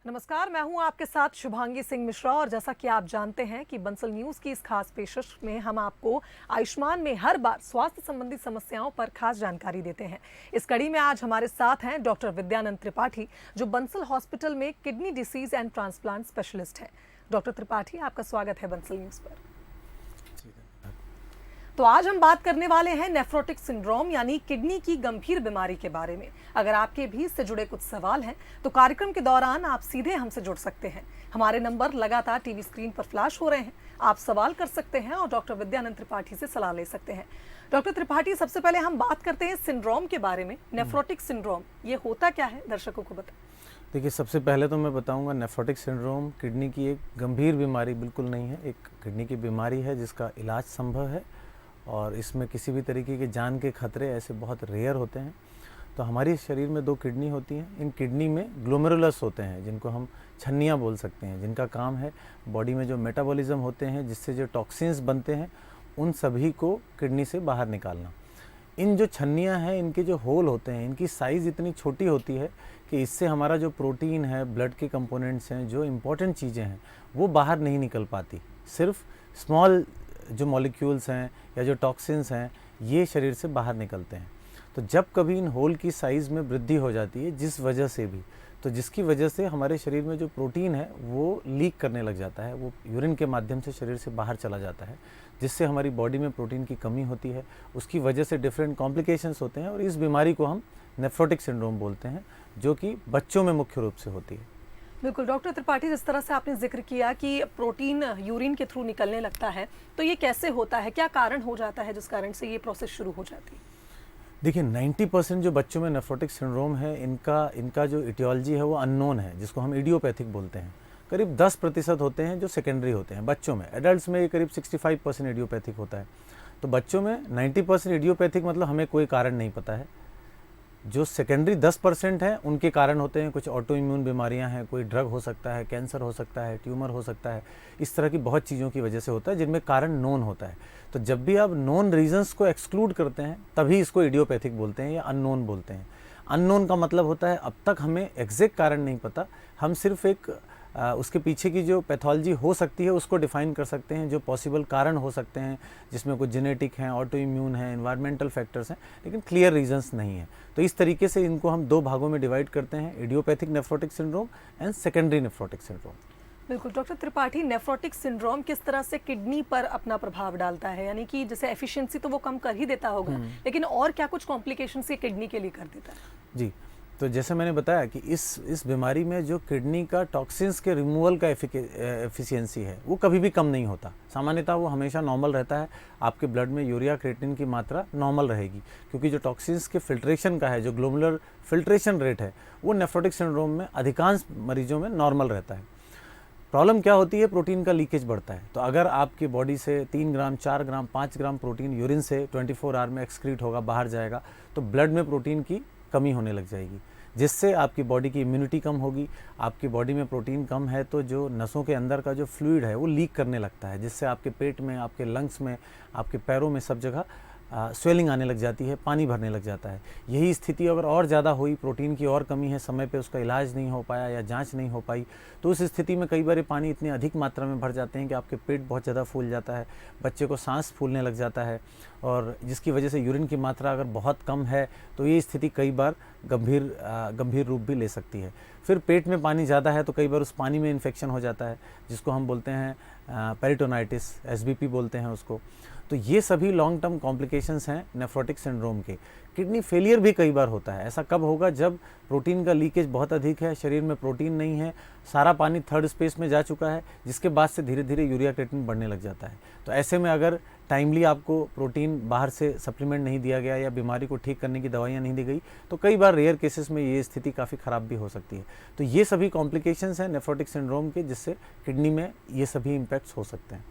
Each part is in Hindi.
नमस्कार, मैं हूं आपके साथ शुभांगी सिंह मिश्रा और जैसा कि आप जानते हैं कि बंसल न्यूज की इस खास पेशकश में हम आपको आयुष्मान में हर बार स्वास्थ्य संबंधी समस्याओं पर खास जानकारी देते हैं। इस कड़ी में आज हमारे साथ हैं डॉक्टर विद्यानंद त्रिपाठी, जो बंसल हॉस्पिटल में kidney disease and transplant specialist हैं। डॉक्टर त्रिपाठी, आपका स्वागत है बंसल न्यूज पर। तो आज हम बात करने वाले हैं नेफ्रोटिक सिंड्रोम यानी किडनी की गंभीर बीमारी के बारे में। अगर आपके भी इससे जुड़े कुछ सवाल हैं तो कार्यक्रम के दौरान आप सीधे हमसे जुड़ सकते हैं। हमारे नंबर लगातार टीवी स्क्रीन पर फ्लैश हो रहे हैं। आप सवाल कर सकते हैं और डॉक्टर विद्यानंद त्रिपाठी से सलाह ले सकते हैं। डॉक्टर त्रिपाठी, सबसे पहले हम बात करते हैं सिंड्रोम के बारे में। नेफ्रोटिक सिंड्रोम ये होता क्या है, दर्शकों को बताएं। देखिए, सबसे पहले तो मैं बताऊंगा नेफ्रोटिक सिंड्रोम किडनी की एक गंभीर बीमारी बिल्कुल नहीं है। एक किडनी की बीमारी है जिसका इलाज संभव है और इसमें किसी भी तरीके के जान के खतरे ऐसे बहुत रेयर होते हैं। तो हमारे शरीर में 2 किडनी होती हैं। इन किडनी में ग्लोमेरुलस होते हैं जिनको हम छन्नियाँ बोल सकते हैं, जिनका काम है बॉडी में जो मेटाबॉलिज्म होते हैं, जिससे जो टॉक्सिन्स बनते हैं, उन सभी को किडनी से बाहर निकालना। इन जो छन्नियाँ हैं, इनके जो होल होते हैं, इनकी साइज़ इतनी छोटी होती है कि इससे हमारा जो प्रोटीन है, ब्लड के कंपोनेंट्स हैं, जो इम्पॉर्टेंट चीज़ें हैं, वो बाहर नहीं निकल पाती। सिर्फ स्मॉल जो मॉलिक्यूल्स हैं या जो टॉक्सिन्स हैं, ये शरीर से बाहर निकलते हैं। तो जब कभी इन होल की साइज़ में वृद्धि हो जाती है, जिस वजह से भी, तो जिसकी वजह से हमारे शरीर में जो प्रोटीन है वो लीक करने लग जाता है, वो यूरिन के माध्यम से शरीर से बाहर चला जाता है, जिससे हमारी बॉडी में प्रोटीन की कमी होती है। उसकी वजह से डिफरेंट कॉम्प्लिकेशंस होते हैं और इस बीमारी को हम नेफ्रोटिक सिंड्रोम बोलते हैं, जो कि बच्चों में मुख्य रूप से होती है। बिल्कुल डॉक्टर त्रिपाठी, जिस तरह से आपने जिक्र किया कि प्रोटीन यूरिन के थ्रू निकलने लगता है, तो ये कैसे होता है, क्या कारण हो जाता है जिस कारण से ये प्रोसेस शुरू हो जाती है? देखिए, 90% जो बच्चों में नेफ्रोटिक सिंड्रोम है, इनका जो इटियोलॉजी है वो अननोन है, जिसको हम इडियोपैथिक बोलते हैं। करीब 10% होते हैं जो सेकेंडरी होते हैं बच्चों में। एडल्ट्स में ये करीब 65% इडियोपैथिक होता है। तो बच्चों में 90% इडियोपैथिक मतलब हमें कोई कारण नहीं पता है। जो सेकेंडरी 10% हैं, उनके कारण होते हैं। कुछ ऑटो इम्यून बीमारियां हैं, कोई ड्रग हो सकता है, कैंसर हो सकता है, ट्यूमर हो सकता है, इस तरह की बहुत चीज़ों की वजह से होता है जिनमें कारण नोन होता है। तो जब भी आप नोन रीजंस को एक्सक्लूड करते हैं, तभी इसको इडियोपैथिक बोलते हैं या अननोन बोलते हैं। अननोन का मतलब होता है अब तक हमें एग्जैक्ट कारण नहीं पता, हम सिर्फ एक उसके पीछे की जो पैथोलॉजी हो सकती है उसको डिफाइन कर सकते हैं, जो पॉसिबल कारण हो सकते हैं, जिसमें कुछ जेनेटिक हैं, ऑटो इम्यून है, एनवायरमेंटल फैक्टर्स हैं, लेकिन क्लियर रीजंस नहीं है। तो इस तरीके से इनको हम 2 भागों में डिवाइड करते हैं, idiopathic nephrotic syndrome and secondary nephrotic syndrome. बिल्कुल डॉक्टर त्रिपाठी, नेफ्रोटिक सिंड्रोम किस तरह से किडनी पर अपना प्रभाव डालता है? यानी कि जैसे एफिशिएंसी तो वो कम कर ही देता होगा, लेकिन और क्या कुछ कॉम्प्लिकेशंस ये किडनी के लिए कर देता है? जी, तो जैसे मैंने बताया कि इस बीमारी में जो किडनी का टॉक्सिन्स के रिमूवल का एफिशिएंसी है वो कभी भी कम नहीं होता। सामान्यतः वो हमेशा नॉर्मल रहता है। आपके ब्लड में यूरिया क्रिएटिनिन की मात्रा नॉर्मल रहेगी, क्योंकि जो टॉक्सिन्स के फिल्ट्रेशन का है, जो ग्लोमेरुलर फिल्ट्रेशन रेट है, वो नेफ्रोटिक सिंड्रोम में अधिकांश मरीजों में नॉर्मल रहता है। प्रॉब्लम क्या होती है? प्रोटीन का लीकेज बढ़ता है। तो अगर आपकी बॉडी से 3 ग्राम, 4 ग्राम, 5 ग्राम प्रोटीन यूरिन से 24 आवर में एक्सक्रीट होगा, बाहर जाएगा, तो ब्लड में प्रोटीन की कमी होने लग जाएगी, जिससे आपकी बॉडी की इम्यूनिटी कम होगी। आपकी बॉडी में प्रोटीन कम है तो जो नसों के अंदर का जो फ्लूइड है वो लीक करने लगता है, जिससे आपके पेट में, आपके लंग्स में, आपके पैरों में, सब जगह स्वेलिंग आने लग जाती है, पानी भरने लग जाता है। यही स्थिति अगर और ज़्यादा हुई, प्रोटीन की और कमी है, समय पे उसका इलाज नहीं हो पाया या जांच नहीं हो पाई, तो उस स्थिति में कई बार पानी इतनी अधिक मात्रा में भर जाते हैं कि आपके पेट बहुत ज़्यादा फूल जाता है, बच्चे को सांस फूलने लग जाता है, और जिसकी वजह से यूरिन की मात्रा अगर बहुत कम है तो ये स्थिति कई बार गंभीर रूप भी ले सकती है। फिर पेट में पानी ज़्यादा है तो कई बार उस पानी में इन्फेक्शन हो जाता है, जिसको हम बोलते हैं पेरिटोनाइटिस, एसबीपी बोलते हैं उसको। तो ये सभी लॉन्ग टर्म कॉम्प्लिकेशंस हैं नेफ्रोटिक सिंड्रोम के। किडनी फेलियर भी कई बार होता है। ऐसा कब होगा? जब प्रोटीन का लीकेज बहुत अधिक है, शरीर में प्रोटीन नहीं है, सारा पानी थर्ड स्पेस में जा चुका है, जिसके बाद से धीरे धीरे यूरिया क्रिएटिनिन बढ़ने लग जाता है। तो ऐसे में अगर टाइमली आपको प्रोटीन बाहर से सप्लीमेंट नहीं दिया गया या बीमारी को ठीक करने की दवाइयाँ नहीं दी गई, तो कई बार रेयर केसेस में ये स्थिति काफ़ी ख़राब भी हो सकती है। तो ये सभी कॉम्प्लिकेशंस हैं नेफ्रोटिक सिंड्रोम के, जिससे किडनी में ये सभी इम्पैक्ट्स हो सकते हैं।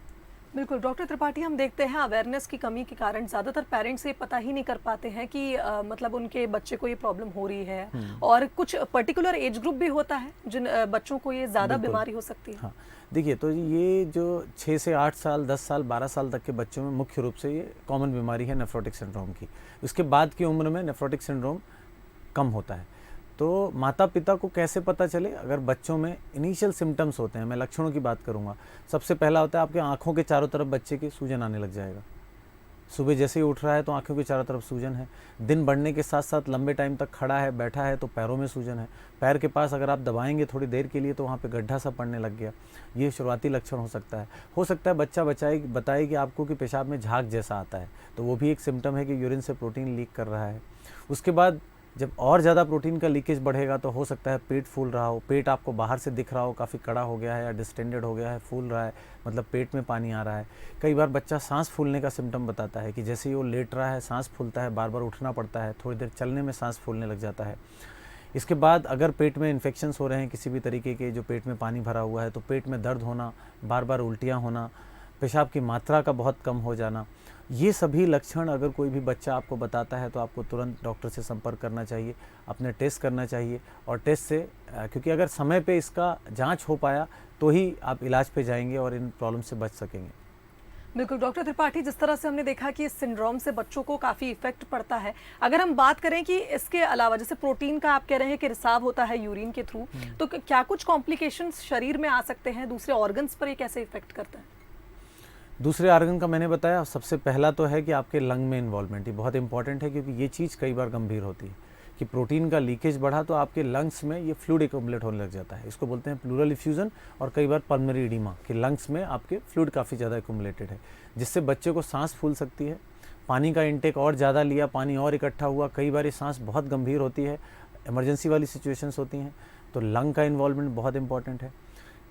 बिल्कुल डॉक्टर त्रिपाठी, हम देखते हैं अवेयरनेस की कमी के कारण ज़्यादातर पेरेंट्स ये पता ही नहीं कर पाते हैं कि मतलब उनके बच्चे को ये प्रॉब्लम हो रही है, और कुछ पर्टिकुलर एज ग्रुप भी होता है जिन बच्चों को ये ज़्यादा बीमारी हो सकती है। हाँ, देखिए, तो ये जो 6 से 8 साल, 10 साल, 12 साल तक के बच्चों में मुख्य रूप से ये कॉमन बीमारी है नेफ्रोटिक सिंड्रोम की। उसके बाद की उम्र में नेफ्रोटिक सिंड्रोम कम होता है। तो माता पिता को कैसे पता चले? अगर बच्चों में इनिशियल सिम्टम्स होते हैं, मैं लक्षणों की बात करूँगा। सबसे पहला होता है आपके आँखों के चारों तरफ बच्चे के सूजन आने लग जाएगा। सुबह जैसे ही उठ रहा है तो आँखों के चारों तरफ सूजन है। दिन बढ़ने के साथ साथ लंबे टाइम तक खड़ा है, बैठा है तो पैरों में सूजन है। पैर के पास अगर आप दबाएंगे थोड़ी देर के लिए तो वहाँ पे गड्ढा सा पड़ने लग गया। ये शुरुआती लक्षण हो सकता है। बच्चा बताए कि आपको कि पेशाब में झाग जैसा आता है, तो वो भी एक सिम्टम है कि यूरिन से प्रोटीन लीक कर रहा है। उसके बाद जब और ज़्यादा प्रोटीन का लीकेज बढ़ेगा तो हो सकता है पेट फूल रहा हो, पेट आपको बाहर से दिख रहा हो काफ़ी कड़ा हो गया है या डिस्टेंडेड हो गया है, फूल रहा है, मतलब पेट में पानी आ रहा है। कई बार बच्चा सांस फूलने का सिम्टम बताता है कि जैसे ही वो लेट रहा है सांस फूलता है, बार बार उठना पड़ता है, थोड़ी देर चलने में सांस फूलने लग जाता है। इसके बाद अगर पेट में इन्फेक्शंस हो रहे हैं किसी भी तरीके के, जो पेट में पानी भरा हुआ है, तो पेट में दर्द होना, बार बार उल्टियाँ होना, पेशाब की मात्रा का बहुत कम हो जाना, ये सभी लक्षण अगर कोई भी बच्चा आपको बताता है तो आपको तुरंत डॉक्टर से संपर्क करना चाहिए, अपने टेस्ट करना चाहिए। और टेस्ट से क्योंकि अगर समय पे इसका जांच हो पाया तो ही आप इलाज पे जाएंगे और इन प्रॉब्लम से बच सकेंगे। बिल्कुल डॉक्टर त्रिपाठी, जिस तरह से हमने देखा कि इस सिंड्रोम से बच्चों को काफ़ी इफेक्ट पड़ता है, अगर हम बात करें कि इसके अलावा जैसे प्रोटीन का आप कह रहे हैं कि रिसाव होता है यूरिन के थ्रू, तो क्या कुछ कॉम्प्लिकेशंस शरीर में आ सकते हैं? दूसरे ऑर्गन्स पर ये कैसे इफेक्ट करता है? दूसरे आर्गन का मैंने बताया। सबसे पहला तो है कि आपके लंग में इन्वॉल्वमेंट, ये बहुत इंपॉर्टेंट है क्योंकि ये चीज़ कई बार गंभीर होती है कि प्रोटीन का लीकेज बढ़ा तो आपके लंग्स में ये फ्लूइड एक्युमुलेट होने लग जाता है। इसको बोलते हैं प्लूरल इफ्यूजन और कई बार पल्मोनरी एडिमा कि लंग्स में आपके फ्लूइड काफ़ी ज़्यादा एक्युमुलेटेड है, जिससे बच्चे को सांस फूल सकती है। पानी का इंटेक और ज़्यादा लिया, पानी और इकट्ठा हुआ, कई बार ये सांस बहुत गंभीर होती है, इमरजेंसी वाली सिचुएशंस होती हैं, तो लंग का इन्वॉल्वमेंट बहुत इंपॉर्टेंट है।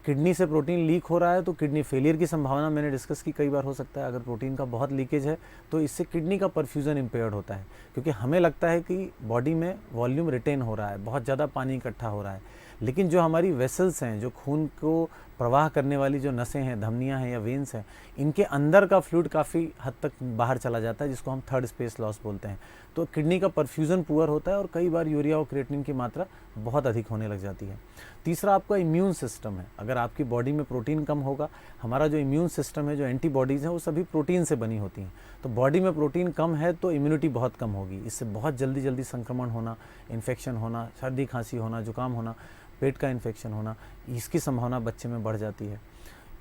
किडनी से प्रोटीन लीक हो रहा है तो किडनी फेलियर की संभावना मैंने डिस्कस की कई बार हो सकता है। अगर प्रोटीन का बहुत लीकेज है तो इससे किडनी का परफ्यूजन इम्पेयर्ड होता है, क्योंकि हमें लगता है कि बॉडी में वॉल्यूम रिटेन हो रहा है, बहुत ज़्यादा पानी इकट्ठा हो रहा है, लेकिन जो हमारी वेसल्स हैं, जो खून को प्रवाह करने वाली जो नसें हैं, धमनियाँ हैं या वेन्स हैं, इनके अंदर का फ्लूइड काफ़ी हद तक बाहर चला जाता है, जिसको हम थर्ड स्पेस लॉस बोलते हैं। तो किडनी का परफ्यूजन पुअर होता है और कई बार यूरिया और क्रिएटिनिन की मात्रा बहुत अधिक होने लग जाती है। तीसरा आपका इम्यून सिस्टम है। अगर आपकी बॉडी में प्रोटीन कम होगा, हमारा जो इम्यून सिस्टम है, जो एंटीबॉडीज़ हैं, वो सभी प्रोटीन से बनी होती हैं, तो बॉडी में प्रोटीन कम है तो इम्यूनिटी बहुत कम होगी। इससे बहुत जल्दी जल्दी संक्रमण होना, इन्फेक्शन होना, सर्दी खांसी होना, जुकाम होना, पेट का इन्फेक्शन होना, इसकी संभावना बच्चे में बढ़ जाती है।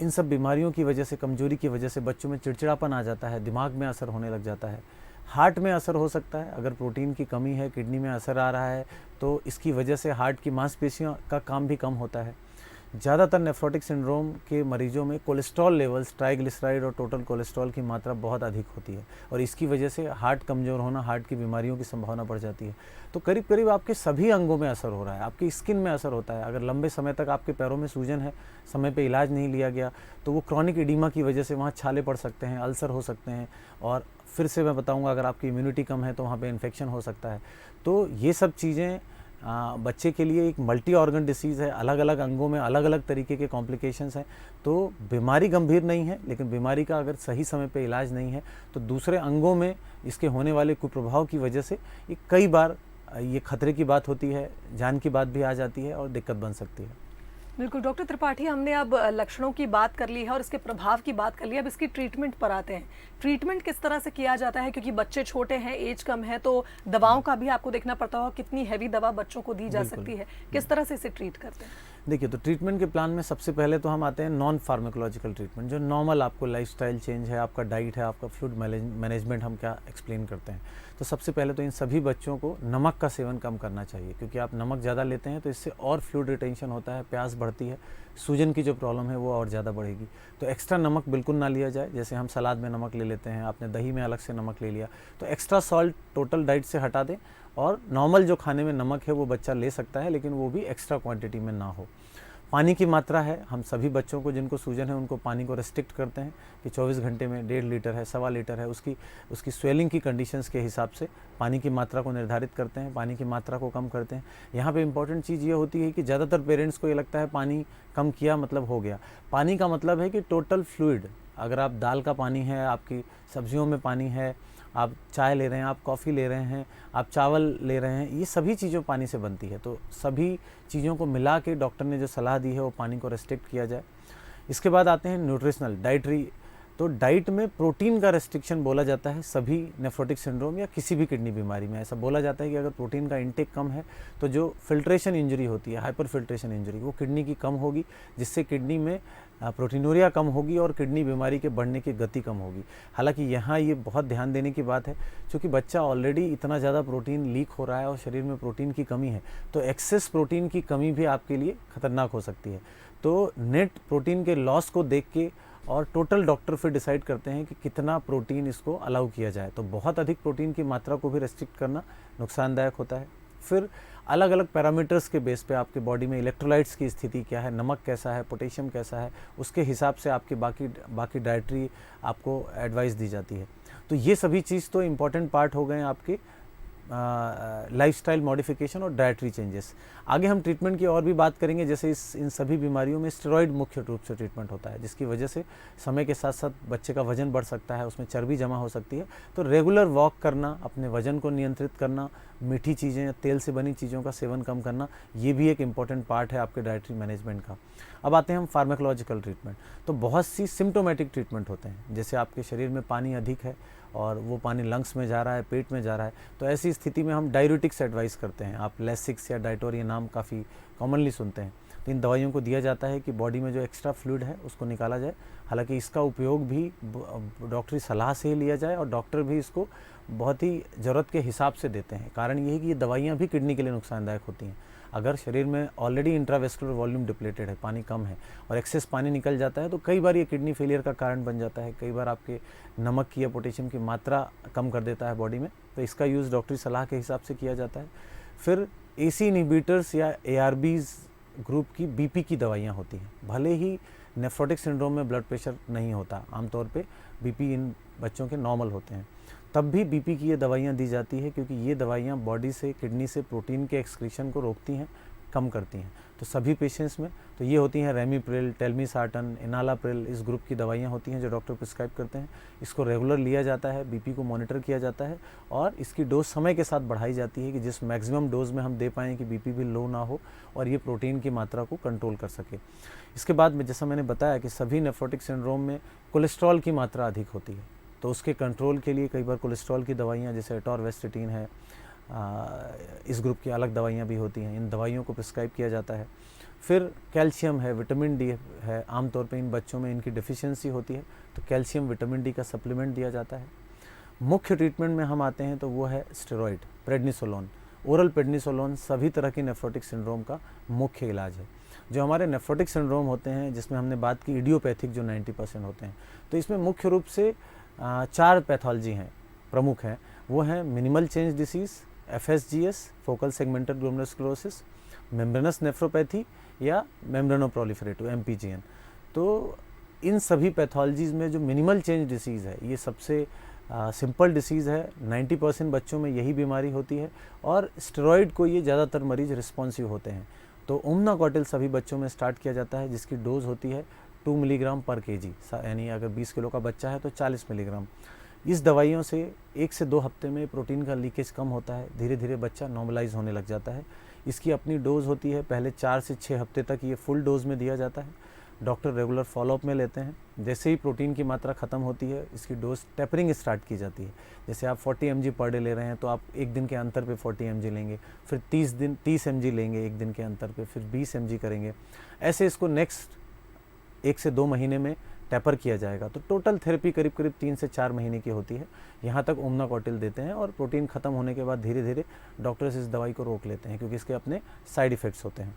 इन सब बीमारियों की वजह से, कमजोरी की वजह से बच्चों में चिड़चिड़ापन आ जाता है, दिमाग में असर होने लग जाता है, हार्ट में असर हो सकता है। अगर प्रोटीन की कमी है, किडनी में असर आ रहा है तो इसकी वजह से हार्ट की मांसपेशियों का काम भी कम होता है। ज़्यादातर नेफ्रोटिक सिंड्रोम के मरीजों में कोलेस्ट्रॉल लेवल्स, ट्राइग्लिसराइड और टोटल कोलेस्ट्रॉल की मात्रा बहुत अधिक होती है और इसकी वजह से हार्ट कमज़ोर होना, हार्ट की बीमारियों की संभावना बढ़ जाती है। तो करीब करीब आपके सभी अंगों में असर हो रहा है, आपकी स्किन में असर होता है। अगर लंबे समय तक आपके पैरों में सूजन है, समय पे इलाज नहीं लिया गया, तो वो क्रॉनिक एडिमा की वजह से वहाँ छाले पड़ सकते हैं, अल्सर हो सकते हैं, और फिर से मैं बताऊँगा अगर आपकी इम्यूनिटी कम है तो वहाँ पर इन्फेक्शन हो सकता है। तो ये सब चीज़ें बच्चे के लिए एक मल्टी ऑर्गन डिसीज़ है, अलग अलग अंगों में अलग अलग तरीके के कॉम्प्लिकेशंस हैं। तो बीमारी गंभीर नहीं है, लेकिन बीमारी का अगर सही समय पे इलाज नहीं है तो दूसरे अंगों में इसके होने वाले कुप्रभाव की वजह से ये कई बार ये खतरे की बात होती है, जान की बात भी आ जाती है और दिक्कत बन सकती है। बिल्कुल डॉक्टर त्रिपाठी, हमने अब लक्षणों की बात कर ली है और इसके प्रभाव की बात कर ली है। अब इसकी ट्रीटमेंट पर आते हैं। ट्रीटमेंट किस तरह से किया जाता है, क्योंकि बच्चे छोटे हैं, एज कम है, तो दवाओं का भी आपको देखना पड़ता होगा, कितनी हैवी दवा बच्चों को दी जा सकती है, किस तरह से इसे ट्रीट करते हैं? देखिए, तो ट्रीटमेंट के प्लान में सबसे पहले तो हम आते हैं नॉन फार्माकोलॉजिकल ट्रीटमेंट, जो नॉर्मल आपको लाइफस्टाइल चेंज है, आपका डाइट है, आपका फ्लूइड मैनेजमेंट हम क्या एक्सप्लेन करते हैं। तो सबसे पहले तो इन सभी बच्चों को नमक का सेवन कम करना चाहिए, क्योंकि आप नमक ज़्यादा लेते हैं तो इससे और फ्लूइड रिटेंशन होता है, प्यास बढ़ती है, सूजन की जो प्रॉब्लम है वो और ज़्यादा बढ़ेगी। तो एक्स्ट्रा नमक बिल्कुल ना लिया जाए। जैसे हम सलाद में नमक ले लेते हैं, आपने दही में अलग से नमक ले लिया, तो एक्स्ट्रा सॉल्ट टोटल डाइट से हटा दें और नॉर्मल जो खाने में नमक है वो बच्चा ले सकता है, लेकिन वो भी एक्स्ट्रा क्वांटिटी में ना हो। पानी की मात्रा है, हम सभी बच्चों को जिनको सूजन है उनको पानी को रेस्ट्रिक्ट करते हैं कि 24 घंटे में 1.5 लीटर है, 1.25 लीटर है, उसकी स्वेलिंग की कंडीशंस के हिसाब से पानी की मात्रा को निर्धारित करते हैं, पानी की मात्रा को कम करते हैं। यहाँ पे इम्पॉर्टेंट चीज़ ये होती है कि ज़्यादातर पेरेंट्स को ये लगता है पानी कम किया मतलब हो गया। पानी का मतलब है कि टोटल फ्लूइड, अगर आप दाल का पानी है, आपकी सब्जियों में पानी है, आप चाय ले रहे हैं, आप कॉफ़ी ले रहे हैं, आप चावल ले रहे हैं, ये सभी चीज़ों पानी से बनती है। तो सभी चीज़ों को मिला के डॉक्टर ने जो सलाह दी है वो पानी को रेस्ट्रिक्ट किया जाए। इसके बाद आते हैं न्यूट्रिशनल डाइटरी तो डाइट में प्रोटीन का रेस्ट्रिक्शन बोला जाता है सभी नेफ्रोटिक सिंड्रोम या किसी भी किडनी बीमारी में। ऐसा बोला जाता है कि अगर प्रोटीन का इंटेक कम है तो जो फिल्ट्रेशन इंजरी होती है, हाइपर फिल्ट्रेशन इंजरी, वो किडनी की कम होगी, जिससे किडनी में प्रोटीनूरिया कम होगी और किडनी बीमारी के बढ़ने की गति कम होगी। हालांकि यहाँ ये बहुत ध्यान देने की बात है, क्योंकि बच्चा ऑलरेडी इतना ज़्यादा प्रोटीन लीक हो रहा है और शरीर में प्रोटीन की कमी है, तो एक्सेस प्रोटीन की कमी भी आपके लिए खतरनाक हो सकती है। तो नेट प्रोटीन के लॉस को देख के और टोटल डॉक्टर फिर डिसाइड करते हैं कि कितना प्रोटीन इसको अलाउ किया जाए। तो बहुत अधिक प्रोटीन की मात्रा को भी रेस्ट्रिक्ट करना नुकसानदायक होता है। फिर अलग अलग पैरामीटर्स के बेस पे आपके बॉडी में इलेक्ट्रोलाइट्स की स्थिति क्या है, नमक कैसा है, पोटेशियम कैसा है, उसके हिसाब से आपकी बाकी डाइटरी आपको एडवाइस दी जाती है। तो ये सभी चीज़ तो इम्पॉर्टेंट पार्ट हो गए हैं आपके लाइफस्टाइल मॉडिफिकेशन और डाइटरी चेंजेस। आगे हम ट्रीटमेंट की और भी बात करेंगे, जैसे इन सभी बीमारियों में स्टेरॉइड मुख्य रूप से ट्रीटमेंट होता है, जिसकी वजह से समय के साथ साथ बच्चे का वजन बढ़ सकता है, उसमें चर्बी जमा हो सकती है। तो रेगुलर वॉक करना, अपने वजन को नियंत्रित करना, मीठी चीज़ें, तेल से बनी चीज़ों का सेवन कम करना, ये भी एक इम्पॉर्टेंट पार्ट है आपके डाइटरी मैनेजमेंट का। अब आते हैं हम फार्माकोलॉजिकल ट्रीटमेंट। तो बहुत सी सिम्टोमेटिक ट्रीटमेंट होते हैं, जैसे आपके शरीर में पानी अधिक है और वो पानी लंग्स में जा रहा है, पेट में जा रहा है, तो ऐसी स्थिति में हम डायूरेटिक्स एडवाइस करते हैं। आप लेसिक्स या डाइटोर, ये नाम काफ़ी कॉमनली सुनते हैं। तो इन दवाइयों को दिया जाता है कि बॉडी में जो एक्स्ट्रा फ्लूइड है उसको निकाला जाए। हालांकि इसका उपयोग भी डॉक्टरी सलाह से ही लिया जाए और डॉक्टर भी इसको बहुत ही ज़रूरत के हिसाब से देते हैं। कारण ये है कि ये दवाइयाँ भी किडनी के लिए नुकसानदायक होती हैं। अगर शरीर में ऑलरेडी इंट्रावेस्कुलर वॉल्यूम डिप्लेटेड है, पानी कम है और एक्सेस पानी निकल जाता है, तो कई बार ये किडनी फेलियर का कारण बन जाता है। कई बार आपके नमक की या पोटेशियम की मात्रा कम कर देता है बॉडी में, तो इसका यूज़ डॉक्टरी सलाह के हिसाब से किया जाता है। फिर एसी इनहिबिटर्स या ARBs ग्रुप की बीपी की दवाइयाँ होती हैं। भले ही नेफ्रोटिक सिंड्रोम में ब्लड प्रेशर नहीं होता, आमतौर पे बीपी इन बच्चों के नॉर्मल होते हैं, तब भी बीपी की ये दवाइयाँ दी जाती है, क्योंकि ये दवाइयाँ बॉडी से, किडनी से प्रोटीन के एक्सक्रीशन को रोकती हैं, कम करती हैं। तो सभी पेशेंट्स में तो ये होती हैं रेमिप्रिल, टेलमिसार्टन, इनालाप्रिल, इस ग्रुप की दवाइयाँ होती हैं जो डॉक्टर प्रिस्क्राइब करते हैं। इसको रेगुलर लिया जाता है, बीपी को मॉनिटर किया जाता है और इसकी डोज समय के साथ बढ़ाई जाती है कि जिस मैक्सिमम डोज में हम दे पाएँ कि बीपी भी लो ना हो और ये प्रोटीन की मात्रा को कंट्रोल कर सके। इसके बाद में, जैसा मैंने बताया कि सभी नेफ्रोटिक सिंड्रोम में कोलेस्ट्रॉल की मात्रा अधिक होती है, तो उसके कंट्रोल के लिए कई बार कोलेस्ट्रॉल की दवाइयाँ जैसे एटोरवेस्टेटिन है, इस ग्रुप की अलग दवाइयाँ भी होती हैं, इन दवाइयों को प्रिस्क्राइब किया जाता है। फिर कैल्शियम है, विटामिन डी है, आमतौर पे इन बच्चों में इनकी डिफिशियंसी होती है, तो कैल्शियम विटामिन डी का सप्लीमेंट दिया जाता है। मुख्य ट्रीटमेंट में हम आते हैं तो वो है स्टेरॉइड, प्रेडनिसोलोन। ओरल प्रेडनिसोलोन सभी तरह की नेफ्रोटिक सिंड्रोम का मुख्य इलाज है। जो हमारे नेफ्रोटिक सिंड्रोम होते हैं, जिसमें हमने बात की इडियोपैथिक जो 90% होते हैं, तो इसमें मुख्य रूप से 4 पैथोलॉजी हैं, प्रमुख हैं। वो हैं minimal change disease, FSGS, focal segmental glomerulosclerosis, membranous nephropathy या मेम्ब्रेनोप्रोलिफरेटिव MPGN। तो इन सभी पैथोलॉजीज़ में जो मिनिमल चेंज डिसीज़ है, ये सबसे सिंपल डिसीज़ है। 90% बच्चों में यही बीमारी होती है और स्टेरॉइड को ये ज़्यादातर मरीज रिस्पॉन्सिव होते हैं। तो ओमनाकॉटिल सभी बच्चों में स्टार्ट किया जाता है, जिसकी डोज होती है 2 मिलीग्राम पर kg, यानी अगर 20 किलो का बच्चा है तो 40 मिलीग्राम। इस दवाइयों से 1 से 2 हफ्ते में प्रोटीन का लीकेज कम होता है, धीरे धीरे बच्चा नॉर्मलाइज होने लग जाता है। इसकी अपनी डोज होती है, पहले 4 से 6 हफ्ते तक ये फुल डोज में दिया जाता है। डॉक्टर रेगुलर फॉलोअप में लेते हैं। जैसे ही प्रोटीन की मात्रा ख़त्म होती है, इसकी डोज टेपरिंग स्टार्ट की जाती है। जैसे आप 40 mg पर डे ले रहे हैं तो आप एक दिन के अंतर पे 40 mg लेंगे, फिर 30 mg लेंगे एक दिन के अंतर पे, फिर 20 mg करेंगे। ऐसे इसको नेक्स्ट 1 से 2 महीने में टैपर किया जाएगा। तो टोटल थेरेपी करीब 3 से 4 महीने की होती है। यहाँ तक ओमनाकॉटिल देते हैं और प्रोटीन ख़त्म होने के बाद धीरे धीरे डॉक्टर्स इस दवाई को रोक लेते हैं, क्योंकि इसके अपने साइड इफ़ेक्ट्स होते हैं।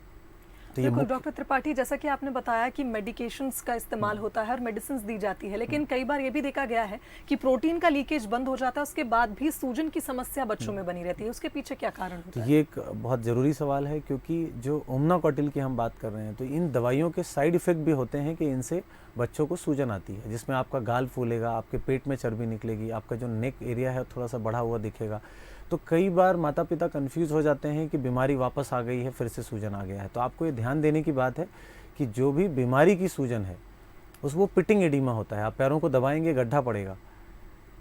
तो बिल्कुल डॉक्टर त्रिपाठी, जैसा कि आपने बताया कि मेडिकेशंस का इस्तेमाल होता है और मेडिसिन दी जाती है, लेकिन कई बार ये भी देखा गया है कि प्रोटीन का लीकेज बंद हो जाता है, उसके बाद भी सूजन की समस्या बच्चों में बनी रहती है। उसके पीछे क्या कारण होता है? ये एक बहुत ज़रूरी सवाल है, क्योंकि जो ओमनाकॉटिल की हम बात कर रहे हैं, तो इन दवाइयों के साइड इफ़ेक्ट भी होते हैं कि इनसे बच्चों को सूजन आती है, जिसमें आपका गाल फूलेगा, आपके पेट में चर्बी निकलेगी, आपका जो नेक एरिया है थोड़ा सा बढ़ा हुआ दिखेगा। तो कई बार माता पिता कंफ्यूज हो जाते हैं कि बीमारी वापस आ गई है, फिर से सूजन आ गया है। तो आपको ये ध्यान देने की बात है कि जो भी बीमारी की सूजन है वो पिटिंग एडिमा होता है। आप पैरों को दबाएंगे, गड्ढा पड़ेगा,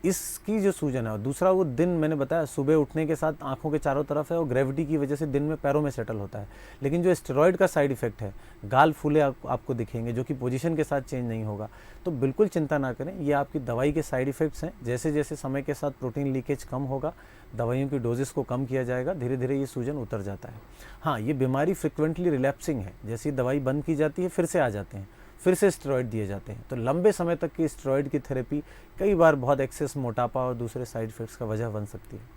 इसकी जो सूजन है, और दूसरा वो दिन मैंने बताया सुबह उठने के साथ आंखों के चारों तरफ है और ग्रेविटी की वजह से दिन में पैरों में सेटल होता है। लेकिन जो स्टेरॉइड का साइड इफेक्ट है, गाल फूले आपको दिखेंगे जो कि पोजीशन के साथ चेंज नहीं होगा। तो बिल्कुल चिंता ना करें, ये आपकी दवाई के साइड इफेक्ट्स हैं। जैसे जैसे समय के साथ प्रोटीन लीकेज कम होगा, दवाइयों की डोजेस को कम किया जाएगा, धीरे धीरे ये सूजन उतर जाता है। हाँ, ये बीमारी फ्रिक्वेंटली रिलैप्सिंग है, जैसे दवाई बंद की जाती है फिर से आ जाते हैं, फिर से स्टेरॉइड दिए जाते हैं। तो लंबे समय तक की स्टेरॉइड की थेरेपी कई बार बहुत एक्सेस मोटापा और दूसरे साइड इफेक्ट्स का वजह बन सकती है।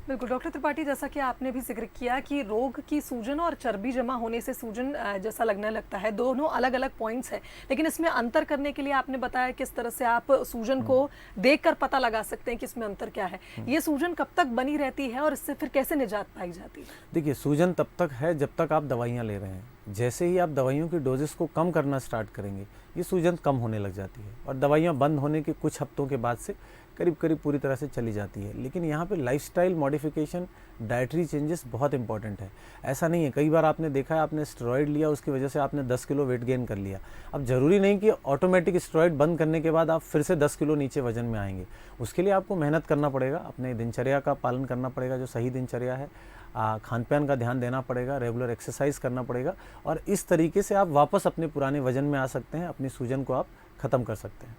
बिल्कुल डॉक्टर त्रिपाठी, जैसा कि आपने भी जिक्र किया कि रोग की सूजन और चर्बी जमा होने से सूजन जैसा लगने लगता है, दोनों अलग अलग पॉइंट्स हैं, लेकिन इसमें अंतर करने के लिए आपने बताया किस तरह से आप सूजन को देखकर पता लगा सकते हैं कि इसमें अंतर क्या है। ये सूजन कब तक बनी रहती है और इससे फिर कैसे निजात पाई जाती है? देखिए, सूजन तब तक है जब तक आप दवाइयाँ ले रहे हैं। जैसे ही आप दवाइयों की डोजेस को कम करना स्टार्ट करेंगे, ये सूजन कम होने लग जाती है और दवाइयाँ बंद होने के कुछ हफ्तों के बाद से करीब करीब पूरी तरह से चली जाती है। लेकिन यहाँ पे लाइफस्टाइल मॉडिफिकेशन, डाइटरी चेंजेस बहुत इंपॉर्टेंट है। ऐसा नहीं है, कई बार आपने देखा है आपने स्टेरॉइड लिया, उसकी वजह से आपने 10 किलो वेट गेन कर लिया। अब ज़रूरी नहीं कि ऑटोमेटिक स्टेरॉइड बंद करने के बाद आप फिर से 10 किलो नीचे वजन में आएंगे। उसके लिए आपको मेहनत करना पड़ेगा, अपने दिनचर्या का पालन करना पड़ेगा, जो सही दिनचर्या है, खान पान का ध्यान देना पड़ेगा, रेगुलर एक्सरसाइज करना पड़ेगा और इस तरीके से आप वापस अपने पुराने वजन में आ सकते हैं, अपनी सूजन को आप ख़त्म कर सकते हैं।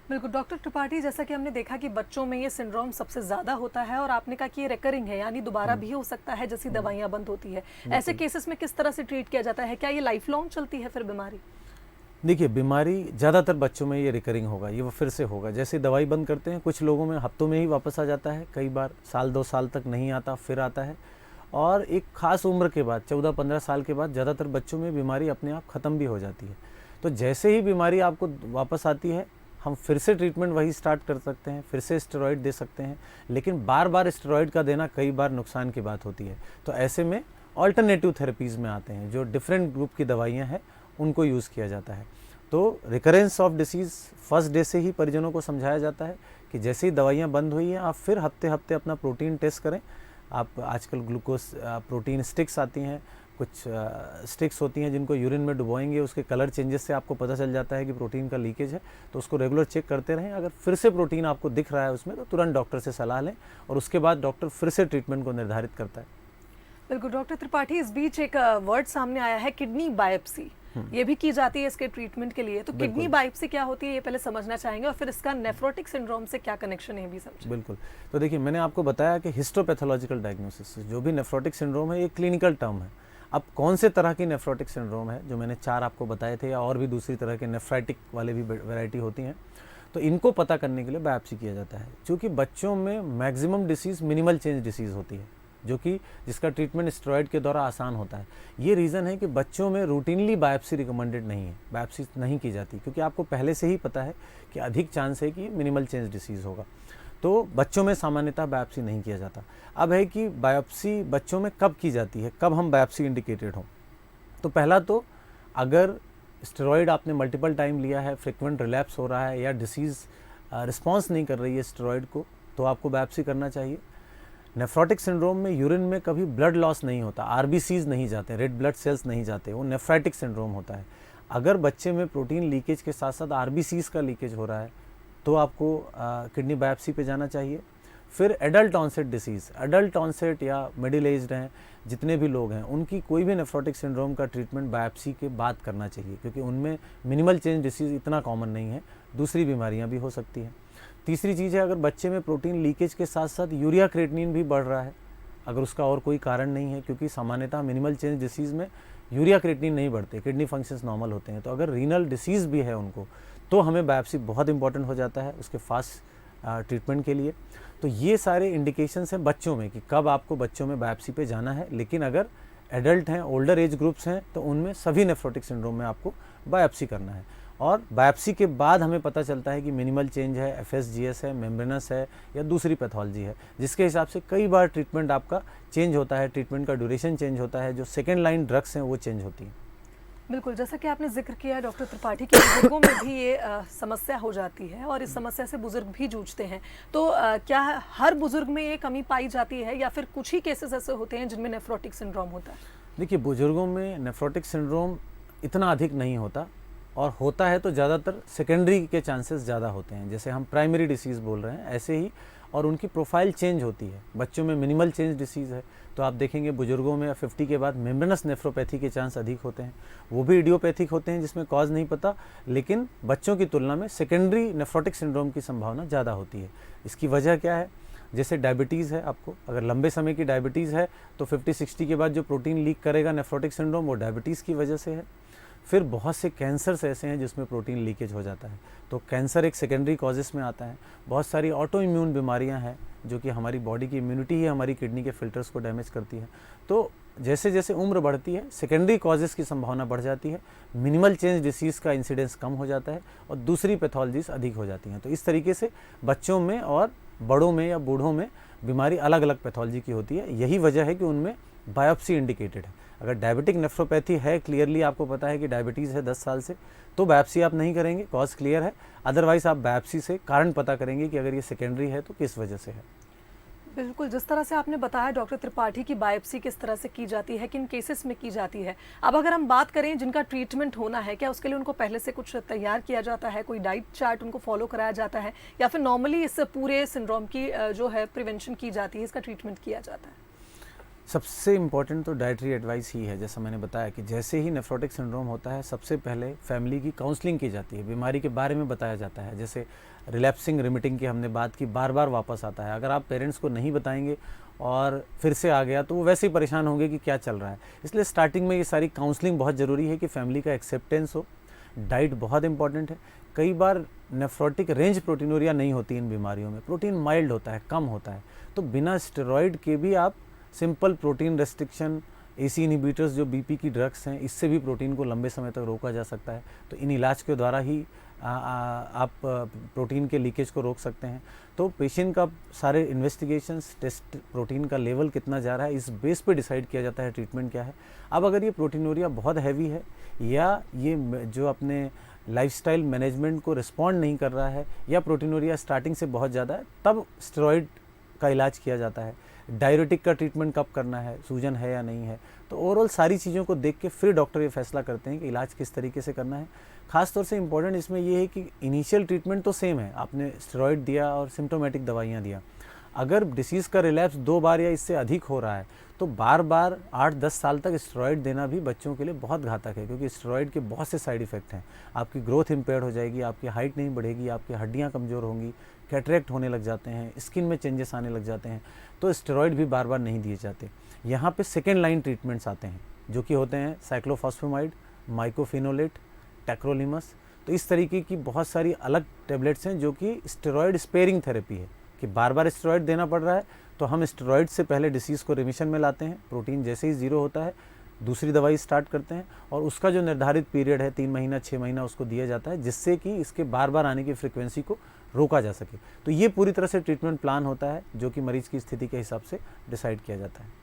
बिल्कुल डॉक्टर त्रिपाठी, जैसा कि हमने देखा कि बच्चों में ये सिंड्रोम सबसे ज़्यादा होता है और आपने कहा कि ये रिकरिंग है, यानी दोबारा भी हो सकता है जैसी दवाइयाँ बंद होती है। ऐसे केसेस में किस तरह से ट्रीट किया जाता है? क्या ये लाइफ लॉन्ग चलती है फिर बीमारी? देखिए, बीमारी ज़्यादातर बच्चों में ये रिकरिंग होगा, ये वो फिर से होगा। जैसे दवाई बंद करते हैं, कुछ लोगों में हफ्तों में ही वापस आ जाता है, कई बार साल 2 साल तक नहीं आता, फिर आता है। और एक ख़ास उम्र के बाद 14-15 साल के बाद ज़्यादातर बच्चों में बीमारी अपने आप ख़त्म भी हो जाती है। तो जैसे ही बीमारी आपको वापस आती है, हम फिर से ट्रीटमेंट वही स्टार्ट कर सकते हैं, फिर से स्टेरॉइड दे सकते हैं। लेकिन बार बार स्टेरॉइड का देना कई बार नुकसान की बात होती है। तो ऐसे में ऑल्टरनेटिव थेरेपीज़ में आते हैं, जो डिफरेंट ग्रुप की दवाइयाँ हैं, उनको यूज़ किया जाता है। तो recurrence of disease first day से ही परिजनों को समझाया जाता है कि जैसे ही दवाइयाँ बंद हुई हैं, आप फिर हफ्ते हफ्ते अपना प्रोटीन टेस्ट करें। आप आजकल ग्लूकोज प्रोटीन स्टिक्स आती हैं, कुछ स्टिक्स होती हैं जिनको यूरिन में डुबोएंगे, उसके कलर चेंजेस से आपको पता चल जाता है कि प्रोटीन का लीकेज है। तो उसको रेगुलर चेक करते रहें। अगर फिर से प्रोटीन आपको दिख रहा है उसमें, तो तुरंत डॉक्टर से सलाह लें और उसके बाद डॉक्टर फिर से ट्रीटमेंट को निर्धारित करता है। बिल्कुल डॉक्टर त्रिपाठी, इस बीच एक वर्ड सामने आया है, किडनी बायोप्सी। ये भी की जाती है इसके ट्रीटमेंट के लिए। तो किडनी बायोप्सी क्या होती है, ये पहले समझना चाहेंगे और फिर इसका नेफ्रोटिक सिंड्रोम से क्या कनेक्शन है ये भी समझें। बिल्कुल। तो देखिए, मैंने आपको बताया कि हिस्टोपैथोलॉजिकल डायग्नोसिस, जो भी नेफ्रोटिक सिंड्रोम है, ये क्लिनिकल टर्म है। अब कौन से तरह की नेफ्रोटिक सिंड्रोम है, जो मैंने 4 आपको बताए थे, या और भी दूसरी तरह के नेफ्राइटिक वाले भी वैरायटी होती हैं, तो इनको पता करने के लिए बायोप्सी किया जाता है। क्योंकि बच्चों में maximum disease minimal change disease होती है, जिसका ट्रीटमेंट स्टेरॉइड के द्वारा आसान होता है। ये रीज़न है कि बच्चों में रूटीनली बायोप्सी रिकमेंडेड नहीं है, बायोप्सी नहीं की जाती, क्योंकि आपको पहले से ही पता है कि अधिक चांस है कि मिनिमल चेंज डिसीज़ होगा। तो बच्चों में सामान्यतः बायोप्सी नहीं किया जाता। अब है कि बायोप्सी बच्चों में कब की जाती है, कब हम बायोप्सी इंडिकेटेड हों। तो पहला तो अगर स्टेरॉइड आपने मल्टीपल टाइम लिया है, फ्रिक्वेंट रिलैप्स हो रहा है, या डिसीज़ रिस्पॉन्स नहीं कर रही है स्टेरॉइड को, तो आपको बायोप्सी करना चाहिए। नेफ्रोटिक सिंड्रोम में यूरिन में कभी ब्लड लॉस नहीं होता, आरबीसीज नहीं जाते, रेड ब्लड सेल्स नहीं जाते, वो नेफ्राइटिक सिंड्रोम होता है। अगर बच्चे में प्रोटीन लीकेज के साथ साथ आरबीसीज का लीकेज हो रहा है, तो आपको किडनी बायोप्सी पे जाना चाहिए। फिर adult onset disease, adult onset या मिडिल एज्ड हैं, जितने भी लोग हैं, उनकी कोई भी नेफ्रोटिक सिंड्रोम का ट्रीटमेंट बायोप्सी के बाद करना चाहिए, क्योंकि उनमें मिनिमल चेंज डिसीज़ इतना कॉमन नहीं है, दूसरी बीमारियां भी हो सकती हैं। तीसरी चीज़ है, अगर बच्चे में प्रोटीन लीकेज के साथ साथ यूरिया क्रिएटिनिन भी बढ़ रहा है, अगर उसका और कोई कारण नहीं है, क्योंकि सामान्यतः मिनिमल चेंज डिसीज़ में यूरिया क्रिएटिनिन नहीं बढ़ते, किडनी फंक्शंस नॉर्मल होते हैं। तो अगर रीनल डिसीज़ भी है उनको, तो हमें बायोप्सी बहुत इंपॉर्टेंट हो जाता है उसके फास्ट ट्रीटमेंट के लिए। तो ये सारे इंडिकेशंस हैं बच्चों में कि कब आपको बच्चों में बायोप्सी पे जाना है। लेकिन अगर एडल्ट हैं, ओल्डर एज ग्रुप्स हैं, तो उनमें सभी नेफ्रोटिक सिंड्रोम में आपको बायोप्सी करना है। और बायोप्सी के बाद हमें पता चलता है कि मिनिमल चेंज है, एफएसजीएस है, मेम्ब्रेनस है, या दूसरी पैथोलॉजी है, जिसके हिसाब से कई बार ट्रीटमेंट आपका चेंज होता है, ट्रीटमेंट का ड्यूरेशन चेंज होता है, जो सेकेंड लाइन ड्रग्स हैं वो चेंज होती हैं। बिल्कुल, जैसा कि आपने जिक्र किया है डॉक्टर त्रिपाठी के बुजुर्गों में भी ये समस्या हो जाती है और इस समस्या से बुजुर्ग भी जूझते हैं। तो क्या हर बुजुर्ग में ये कमी पाई जाती है या फिर कुछ ही केसेस ऐसे होते हैं जिनमें नेफ्रोटिक सिंड्रोम होता है? देखिए, बुजुर्गों में नेफ्रोटिक सिंड्रोम इतना अधिक नहीं होता, और होता है तो ज़्यादातर सेकेंडरी के चांसेस ज़्यादा होते हैं, जैसे हम प्राइमरी डिसीज़ बोल रहे हैं ऐसे ही, और उनकी प्रोफाइल चेंज होती है। बच्चों में मिनिमल चेंज डिसीज़ है, तो आप देखेंगे बुजुर्गों में 50 के बाद मेम्ब्रेनस नेफ्रोपैथी के चांस अधिक होते हैं, वो भी इडियोपैथिक होते हैं जिसमें कॉज नहीं पता, लेकिन बच्चों की तुलना में सेकेंडरी नेफ्रोटिक सिंड्रोम की संभावना ज़्यादा होती है। इसकी वजह क्या है? जैसे डायबिटीज़ है, आपको अगर लंबे समय की डायबिटीज़ है तो 50-60 के बाद जो प्रोटीन लीक करेगा नेफ्रोटिक सिंड्रोम, वो डायबिटीज़ की वजह से है। फिर बहुत से कैंसर्स ऐसे हैं जिसमें प्रोटीन लीकेज हो जाता है, तो कैंसर एक सेकेंडरी कॉजेस में आता है। बहुत सारी ऑटो इम्यून बीमारियां हैं जो कि हमारी बॉडी की इम्यूनिटी ही हमारी किडनी के फिल्टर्स को डैमेज करती है। तो जैसे जैसे उम्र बढ़ती है सेकेंडरी कॉजेस की संभावना बढ़ जाती है, मिनिमल चेंज डिसीज़ का इंसिडेंस कम हो जाता है और दूसरी पैथोलॉजीज अधिक हो जाती हैं। तो इस तरीके से बच्चों में और बड़ों में या बूढ़ों में बीमारी अलग अलग पैथोलॉजी की होती है। यही वजह है कि उनमें बायोप्सी इंडिकेटेड है। अगर डायबिटिक नेफ्रोपैथी है, क्लियरली आपको पता है कि डायबिटीज़ है 10 साल से, तो बायोप्सी आप नहीं करेंगे, कॉज क्लियर है। अदरवाइज आप बायोप्सी से कारण पता करेंगे कि अगर ये सेकेंडरी है तो किस वजह से है। बिल्कुल, जिस तरह से आपने बताया डॉक्टर त्रिपाठी की बायोप्सी किस तरह से की जाती है, किन केसेस में की जाती है। अब अगर हम बात करें जिनका ट्रीटमेंट होना है, क्या उसके लिए उनको पहले से कुछ तैयार किया जाता है, कोई डाइट चार्ट उनको फॉलो कराया जाता है, या फिर नॉर्मली इस पूरे सिंड्रोम की जो है प्रिवेंशन की जाती है, इसका ट्रीटमेंट किया जाता है? सबसे इम्पॉर्टेंट तो डाइटरी एडवाइस ही है। जैसा मैंने बताया कि जैसे ही नेफ्रोटिक सिंड्रोम होता है सबसे पहले फैमिली की काउंसलिंग की जाती है, बीमारी के बारे में बताया जाता है। जैसे रिलैप्सिंग रिमिटिंग की हमने बात की, बार बार वापस आता है। अगर आप पेरेंट्स को नहीं बताएंगे और फिर से आ गया तो वो वैसे ही परेशान होंगे कि क्या चल रहा है। इसलिए स्टार्टिंग में ये सारी काउंसलिंग बहुत ज़रूरी है कि फैमिली का एक्सेप्टेंस हो। डाइट बहुत इंपॉर्टेंट है। कई बार नेफ्रोटिक रेंज प्रोटीनूरिया नहीं होती इन बीमारियों में, प्रोटीन माइल्ड होता है, कम होता है, तो बिना स्टेरॉइड के भी आप simple protein restriction, AC inhibitors जो बीपी की ड्रग्स हैं, इससे भी प्रोटीन को लंबे समय तक रोका जा सकता है। तो इन इलाज के द्वारा ही आप प्रोटीन के लीकेज को रोक सकते हैं। तो पेशेंट का सारे इन्वेस्टिगेशंस, टेस्ट, प्रोटीन का लेवल कितना जा रहा है, इस बेस पे डिसाइड किया जाता है ट्रीटमेंट क्या है। अब अगर ये प्रोटीनूरिया बहुत हैवी है या ये जो अपने लाइफस्टाइल मैनेजमेंट को रिस्पॉन्ड नहीं कर रहा है या प्रोटीनूरिया स्टार्टिंग से बहुत ज़्यादा है, तब स्टेरॉइड का इलाज किया जाता है। डायरेटिक का ट्रीटमेंट कब करना है, सूजन है या नहीं है, तो ओवरऑल सारी चीज़ों को देख के फिर डॉक्टर ये फैसला करते हैं कि इलाज किस तरीके से करना है। खास तौर से इम्पोर्टेंट इसमें ये है कि इनिशियल ट्रीटमेंट तो सेम है, आपने स्टेरॉइड दिया और सिम्टोमेटिक दवाइयाँ दिया। अगर डिसीज़ का रिलैप्स 2 बार या इससे अधिक हो रहा है तो बार बार 8-10 साल तक स्टेरॉइड देना भी बच्चों के लिए बहुत घातक है, क्योंकि स्टेरॉइड के बहुत से साइड इफ़ेक्ट हैं। आपकी ग्रोथ इम्पेयर हो जाएगी, आपकी हाइट नहीं बढ़ेगी, आपकी हड्डियाँ कमज़ोर होंगी, कैटरेक्ट होने लग जाते हैं, स्किन में चेंजेस आने लग जाते हैं। तो स्टेरॉइड भी बार बार नहीं दिए जाते। यहाँ पे सेकेंड लाइन ट्रीटमेंट्स आते हैं जो कि होते हैं साइक्लोफॉस्फेमाइड, माइकोफिनोलेट, टैक्रोलिमस। तो इस तरीके की बहुत सारी अलग टेबलेट्स हैं जो कि स्टेरॉइड स्पेयरिंग थेरेपी है, कि बार बार स्टेरॉइड देना पड़ रहा है तो हम स्टेरॉइड से पहले डिसीज़ को रिमिशन में लाते हैं। प्रोटीन जैसे ही 0 होता है दूसरी दवाई स्टार्ट करते हैं और उसका जो निर्धारित पीरियड है 3 महीना 6 महीना उसको दिया जाता है, जिससे कि इसके बार बार आने की फ्रिक्वेंसी को रोका जा सके। तो ये पूरी तरह से ट्रीटमेंट प्लान होता है जो कि मरीज़ की स्थिति के हिसाब से डिसाइड किया जाता है।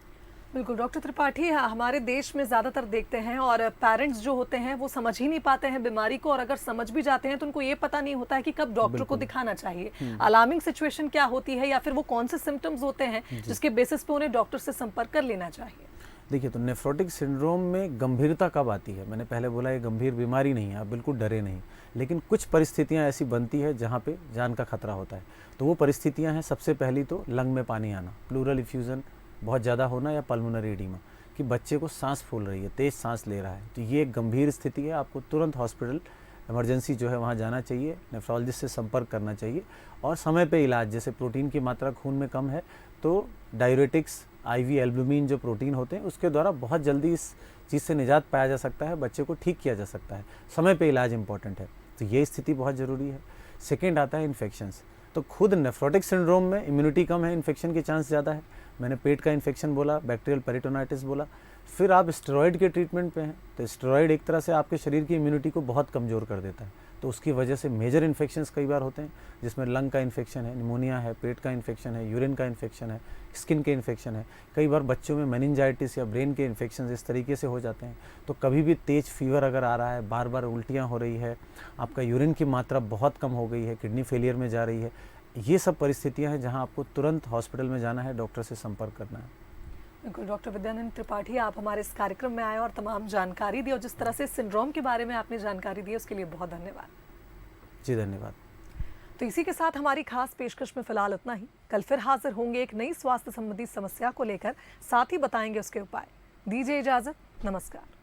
बिल्कुल डॉक्टर त्रिपाठी, हमारे देश में ज़्यादातर देखते हैं और पेरेंट्स जो होते हैं वो समझ ही नहीं पाते हैं बीमारी को, और अगर समझ भी जाते हैं तो उनको ये पता नहीं होता है कि कब डॉक्टर को दिखाना चाहिए। अलार्मिंग सिचुएशन क्या होती है, या फिर वो कौन से सिम्टम्स होते हैं जिसके बेसिस पे उन्हें डॉक्टर से संपर्क कर लेना चाहिए? देखिए, तो नेफ्रोटिक सिंड्रोम में गंभीरता कब आती है? मैंने पहले बोला ये गंभीर बीमारी नहीं है, आप बिल्कुल डरे नहीं, लेकिन कुछ परिस्थितियां ऐसी बनती है जहां पे जान का खतरा होता है। तो वो परिस्थितियां हैं, सबसे पहली तो लंग में पानी आना, प्लूरल इफ्यूजन बहुत ज़्यादा होना, या पल्मोनरी एडिमा, कि बच्चे को सांस फूल रही है, तेज़ सांस ले रहा है, तो ये एक गंभीर स्थिति है। आपको तुरंत हॉस्पिटल इमरजेंसी जो है वहाँ जाना चाहिए, नेफ्रोलॉजिस्ट से संपर्क करना चाहिए और समय पे इलाज। जैसे प्रोटीन की मात्रा खून में कम है तो डायरेटिक्स, IV एल्बुमिन जो प्रोटीन होते हैं उसके द्वारा बहुत जल्दी इस चीज़ से निजात पाया जा सकता है, बच्चे को ठीक किया जा सकता है। समय पे इलाज इंपॉर्टेंट है, तो ये स्थिति बहुत ज़रूरी है। सेकेंड आता है इन्फेक्शंस। तो खुद नेफ्रोटिक सिंड्रोम में इम्यूनिटी कम है, इन्फेक्शन के चांस ज़्यादा है। मैंने पेट का इन्फेक्शन बोला, बैक्टीरियल पेरिटोनाइटिस बोला। फिर आप स्टेरॉइड के ट्रीटमेंट पे हैं, तो स्टेरॉइड एक तरह से आपके शरीर की इम्यूनिटी को बहुत कमज़ोर कर देता है, तो उसकी वजह से मेजर इन्फेक्शंस कई बार होते हैं, जिसमें लंग का इन्फेक्शन है, निमोनिया है, पेट का इन्फेक्शन है, यूरिन का इन्फेक्शन है, स्किन के इन्फेक्शन है। कई बार बच्चों में मेनिंजाइटिस या ब्रेन के इन्फेक्शन इस तरीके से हो जाते हैं। तो कभी भी तेज़ फीवर अगर आ रहा है, बार बार उल्टियाँ हो रही है, आपका यूरिन की मात्रा बहुत कम हो गई है, किडनी फेलियर में जा रही है, ये सब परिस्थितियाँ हैं जहाँ आपको तुरंत हॉस्पिटल में जाना है, डॉक्टर से संपर्क करना है। बिल्कुल डॉक्टर विद्यानंद त्रिपाठी, आप हमारे इस कार्यक्रम में आए और तमाम जानकारी दी, और जिस तरह से सिंड्रोम के बारे में आपने जानकारी दी उसके लिए बहुत धन्यवाद। जी धन्यवाद। तो इसी के साथ हमारी खास पेशकश में फिलहाल इतना ही। कल फिर हाजिर होंगे एक नई स्वास्थ्य संबंधी समस्या को लेकर, साथ ही बताएंगे उसके उपाय। दीजिए इजाजत, नमस्कार।